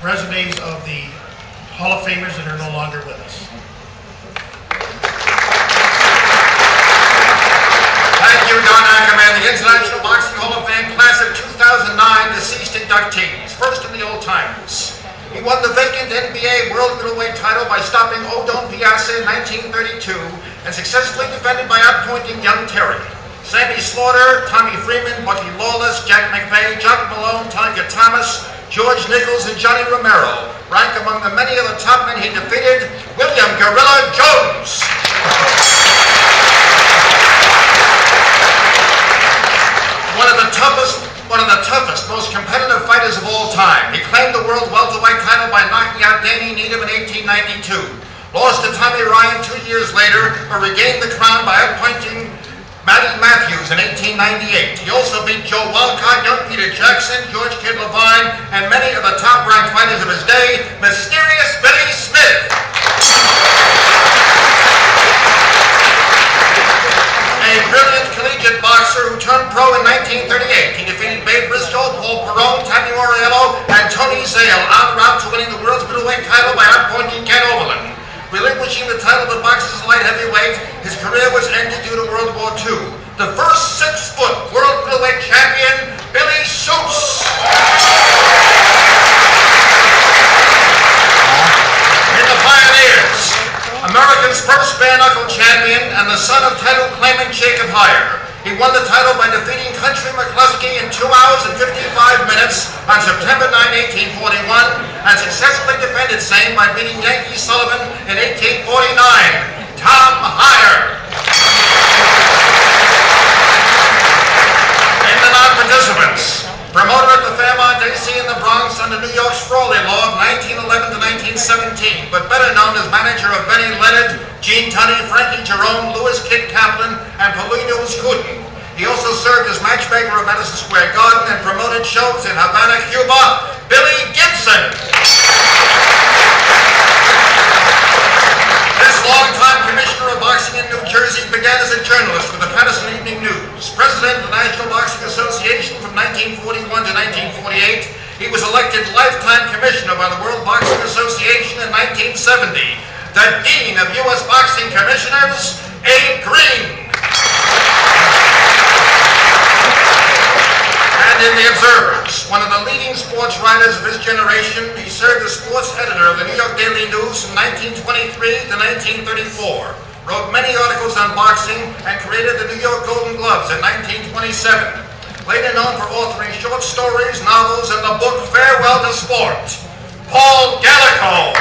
resumes of the Hall of Famers that are no longer with us. Thank you, Don Ackerman. The International Boxing Hall of Fame class of 2009 deceased inductees. First in the old timers. He won the vacant NBA World Middleweight title by stopping Odon Piazza in 1932 and successfully defended by outpointing young Terry. Sandy Slaughter, Tommy Freeman, Bucky Lawless, Jack McVeigh, Jock Malone, Tonka Thomas, George Nichols, and Johnny Romero rank among the many of the top men he defeated. William Gorilla Jones. One of the toughest, most competitive fighters of all time. He claimed the world welterweight title by knocking out Danny Needham in 1892. Lost to Tommy Ryan 2 years later, but regained the crown by outpointing Matty Matthews in 1898. He also beat Joe Walcott, young Peter Jackson, George Kid Levine, and many of the top-ranked fighters of his day. Mysterious Billy Smith. A brilliant collegiate boxer who turned pro in 1938. He defeated Babe Briscoe, Paul Perone, Tammy Moriello, and Tony Zale en route to winning the world's middleweight title by outpointing Ken Oberlin. Relinquishing the title of boxer's light heavyweight, his career was ended due to World War II. The first 6-foot world middleweight champion, Billy Schultz. In the Pioneers, America's first bare-knuckle champion and the son of title claimant Jacob Heyer. He won the title by defeating Country McCluskey in 2 hours and 55 minutes on September 9, 1841, and successfully defended same by beating Yankee Sullivan in 1849. Tom Heyer. In the non-participants, promoter at the Fairmont AC in the Bronx under New York's Frawley Law of 1911 to 1917, but better known as manager of Benny Leonard, Gene Tunney, Frankie Jerome, Louis Kid Kaplan, and Paulino Scudden. He also served as matchmaker of Madison Square Garden and promoted shows in Havana, Cuba. Billy Gibson. This longtime commissioner of boxing in New Jersey began as a journalist with the Patterson Evening News. President of the National Boxing Association from 1941 to 1948, he was elected lifetime commissioner by the World Boxing Association in 1970. The Dean of U.S. Boxing Commissioners, Abe Green. And in the Observers, one of the leading sports writers of his generation, he served as sports editor of the New York Daily News from 1923 to 1934. Wrote many articles on boxing and created the New York Golden Gloves in 1927. Later known for authoring short stories, novels, and the book Farewell to Sport. Paul Gallico.